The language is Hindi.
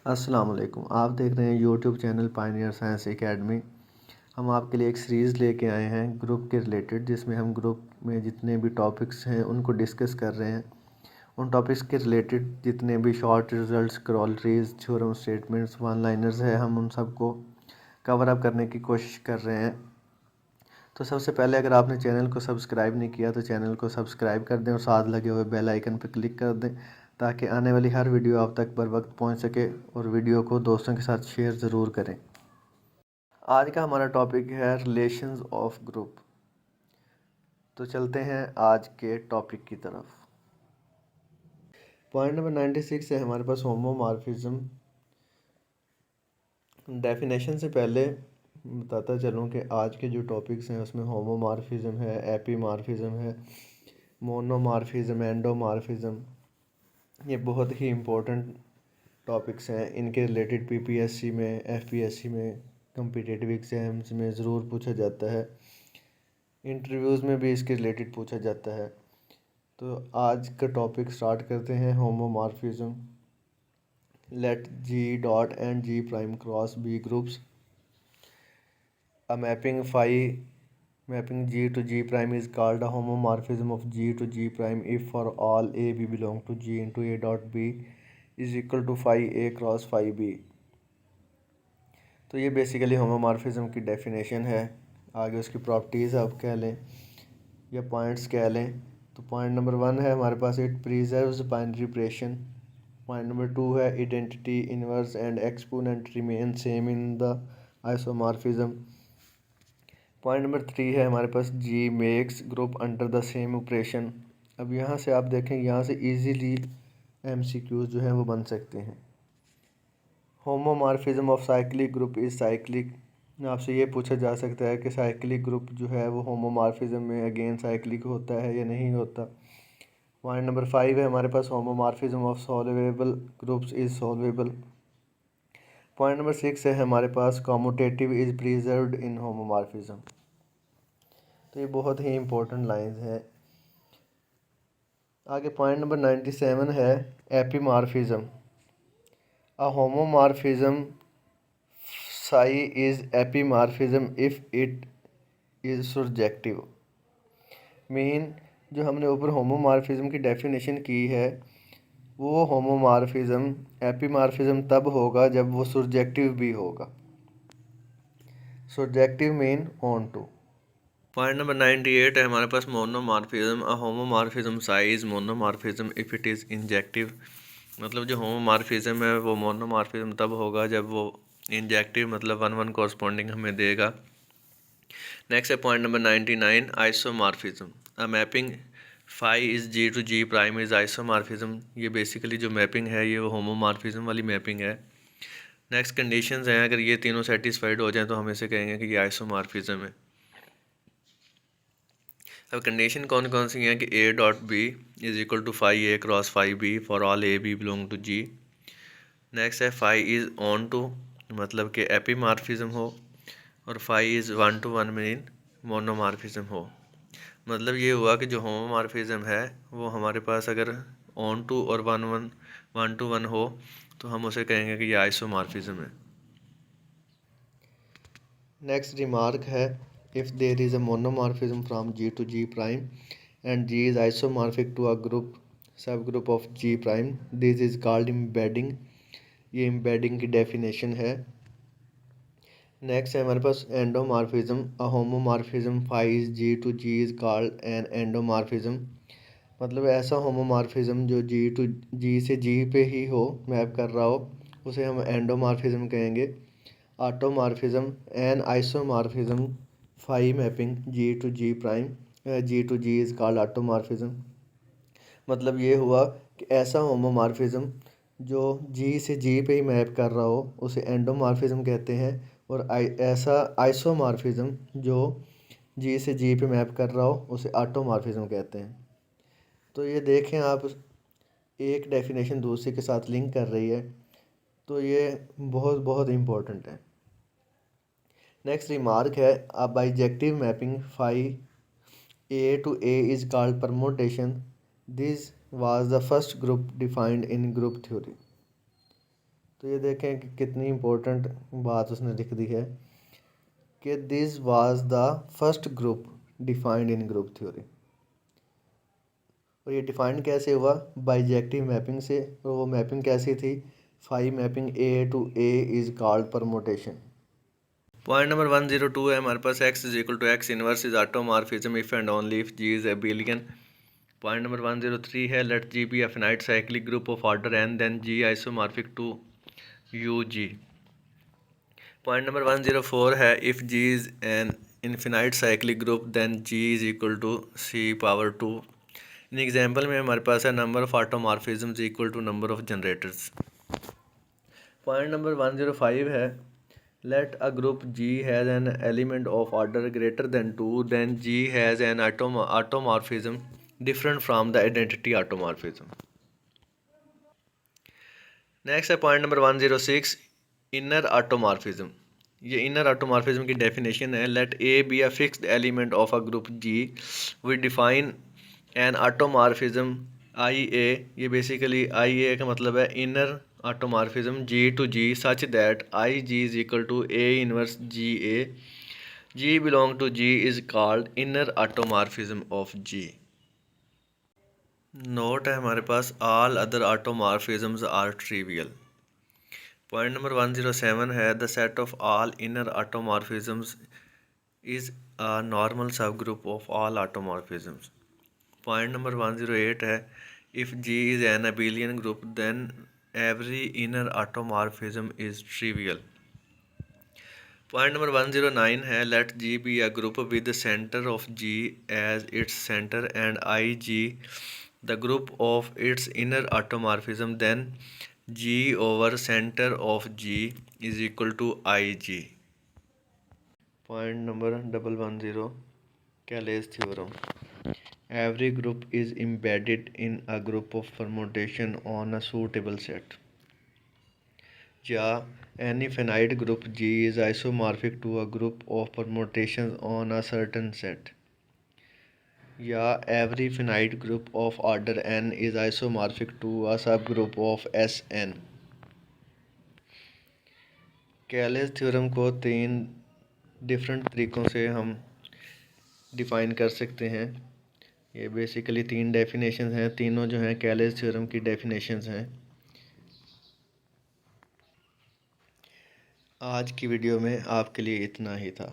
अस्सलाम वालेकुम। आप देख रहे हैं YouTube channel Pioneer science academy. हम आपके लिए एक सीरीज़ लेके आए हैं ग्रुप के रिलेटेड, जिसमें हम ग्रुप में जितने भी टॉपिक्स हैं उनको डिस्कस कर रहे हैं। उन टॉपिक्स के रिलेटेड जितने भी short results, corollaries, theorem statements, one liners है, हम उन सबको कवर अप करने की कोशिश कर रहे हैं। तो सबसे पहले अगर आपने चैनल को सब्सक्राइब नहीं किया तो चैनल को सब्सक्राइब कर दें और साथ लगे हुए बेल आइकन पर क्लिक कर दें, ताकि आने वाली हर वीडियो आप तक बर वक्त पहुँच सके। और वीडियो को दोस्तों के साथ शेयर ज़रूर करें। आज का हमारा टॉपिक है रिलेशंस ऑफ ग्रुप। तो चलते हैं आज के टॉपिक की तरफ। पॉइंट नंबर 96 है हमारे पास होमोमॉर्फिज्म। डेफिनेशन से पहले बताता चलूँ कि आज के जो टॉपिक्स हैं उसमें होमोमॉर्फिज्म है, एपीमॉर्फिज्म है, मोनोमॉर्फिज्म, एंडोमॉर्फिज्म। ये बहुत ही इम्पोर्टेंट टॉपिक्स हैं। इनके रिलेटेड पीपीएससी में, एफपीएससी में, कम्पिटिटिव एग्जाम्स में ज़रूर पूछा जाता है। इंटरव्यूज़ में भी इसके रिलेटेड पूछा जाता है। तो आज का टॉपिक स्टार्ट करते हैं। Homomorphism. Let G dot and G prime cross be groups. A mapping G to G prime is called a homomorphism of G to G prime if for all A B belong to G into A dot B is equal to phi A cross phi B। तो ये बेसिकली होमोमॉर्फिज्म की डेफिनेशन है। आगे उसकी प्रॉपर्टीज़ आप कह लें या पॉइंट्स कह लें। तो पॉइंट नंबर 1 है हमारे पास, it preserves binary operation. Point number 2 है, identity inverse and exponent remain same in the isomorphism. Point number 3 है हमारे पास, G makes group under the same operation. अब यहाँ से आप देखें, यहाँ से इजीली एमसीक्यूज जो हैं वो बन सकते हैं। Homomorphism of cyclic group is cyclic. आपसे ये पूछा जा सकता है कि साइक्लिक ग्रुप जो है वो होमोमॉर्फिज्म में अगेन साइक्लिक होता है या नहीं होता। पॉइंट नंबर 5 है हमारे पास, homomorphism of solvable groups is solvable. Point number 6 है हमारे पास, commutative is preserved in homomorphism. तो ये बहुत ही इंपॉर्टेंट लाइंस हैं। आगे पॉइंट नंबर 97 है, epimorphism. A homomorphism psi is epimorphism if it is surjective। Mean जो हमने ऊपर होमोमॉर्फिज्म की डेफिनेशन की है, वो होमोमॉर्फिज्म एपीमॉर्फिज्म तब होगा जब वो surjective भी होगा। surjective mean onto. Point number 98 है हमारे पास, monomorphism. A homomorphism psi is monomorphism if it is injective. मतलब जो होमोमॉर्फिज्म है वो मोनोमॉर्फिज्म तब होगा जब वो इंजेक्टिव, मतलब 1 1 कॉरस्पॉन्डिंग हमें देगा। नेक्स्ट है point number 99, isomorphism. A mapping phi is G to G prime is isomorphism. ये बेसिकली जो मैपिंग है ये वो होमोमॉर्फिज्म वाली मैपिंग है। नेक्स्ट कंडीशंस हैं, अगर ये तीनों सेटिस्फाइड हो जाएं तो हम इसे कहेंगे कि ये आइसोमॉर्फिज्म है। अब कंडीशन कौन कौन सी हैं कि a dot b is equal to phi a cross phi b for all a b belong to G. Next है फाई इज़ ऑन टू, मतलब कि एपीमॉर्फिज्म हो, और phi is 1 to 1 mean monomorphism हो। मतलब ये हुआ कि जो होमोमॉर्फिज्म है वो हमारे पास अगर ऑन टू और 1 to 1 हो तो हम उसे कहेंगे कि ये आइसोमॉर्फिज्म है। नेक्स्ट रिमार्क है, if there is a monomorphism from G to G prime and G is isomorphic to a group subgroup of G prime, this is called embedding. ये एम्बेडिंग की डेफिनेशन है। नेक्स्ट है हमारे पास, endomorphism. A homomorphism phi G to G is called an endomorphism. मतलब ऐसा होमोमॉर्फिज्म जो जी टू जी से जी पे ही हो, मैप कर रहा हो, उसे हम एंडोमॉर्फिज्म कहेंगे। Automorphism an isomorphism phi mapping G to G prime G to G is called automorphism. मतलब ये हुआ कि ऐसा होमोमॉर्फिज्म जो जी से जी पे ही मैप कर रहा हो उसे एंडोमॉर्फिज्म कहते हैं। और ऐसा आइसोमॉर्फिज्म जो जी से जी पे मैप कर रहा हो उसे ऑटोमॉर्फिज्म कहते हैं। तो ये देखें आप, एक डेफिनेशन दूसरे के साथ लिंक कर रही है, तो ये बहुत बहुत इम्पोर्टेंट है। नेक्स्ट रिमार्क है, a bijective mapping phi A to A is called permutation. This was the first group defined in group theory. तो ये देखें कि कितनी इम्पोर्टेंट बात उसने लिख दी है कि this was the first group defined in group theory. और ये डिफाइंड कैसे हुआ? बाइजेक्टिव मैपिंग से। और वो मैपिंग कैसी थी? Phi mapping A to A is called permutation. Point number 102 है हमारे पास, x is equal to x inverse is automorphism if and only if g is abelian. Point number 103 है let g be a finite cyclic group of order n then g isomorphic to ug। Point number 104 है if g is an infinite cyclic group then g is equal to c power 2। In example में हमारे पास है number of automorphism equal to number of generators. Point number 105 है let a group G has an element of order greater than 2 then G has an automorphism different from the identity automorphism। Next है पॉइंट नंबर 106 इनर ऑटोमॉर्फिज्म। ये इनर ऑटोमॉर्फिज्म की डेफिनेशन है let A be a fixed element of a group G we define an automorphism I A. ये बेसिकली आई ए का मतलब है inner automorphism G to G such that IG is equal to A inverse GA। G belong to G is called inner automorphism of G। Note है हमारे पास all other automorphisms are trivial। Point number 107 है the set of all inner automorphisms is a normal subgroup of all automorphisms। Point number 108 है if G is an abelian group then every inner automorphism is trivial। Point number 109 है let G be a group with the center of G as its center and IG the group of its inner automorphism then G over center of G is equal to IG। Point number 110 Cayley's theorem. Every group is embedded in a group of permutation on a suitable set। या any finite group G is isomorphic to a group of permutations on a certain set। या every finite group of order n is isomorphic to a subgroup of Sn। Cayley's theorem को तीन डिफरेंट तरीक़ों से हम डिफ़ाइन कर सकते हैं। ये बेसिकली तीन डेफिनेशंस हैं, तीनों जो हैं कैलेज थ्योरम की डेफिनेशंस हैं। आज की वीडियो में आपके लिए इतना ही था।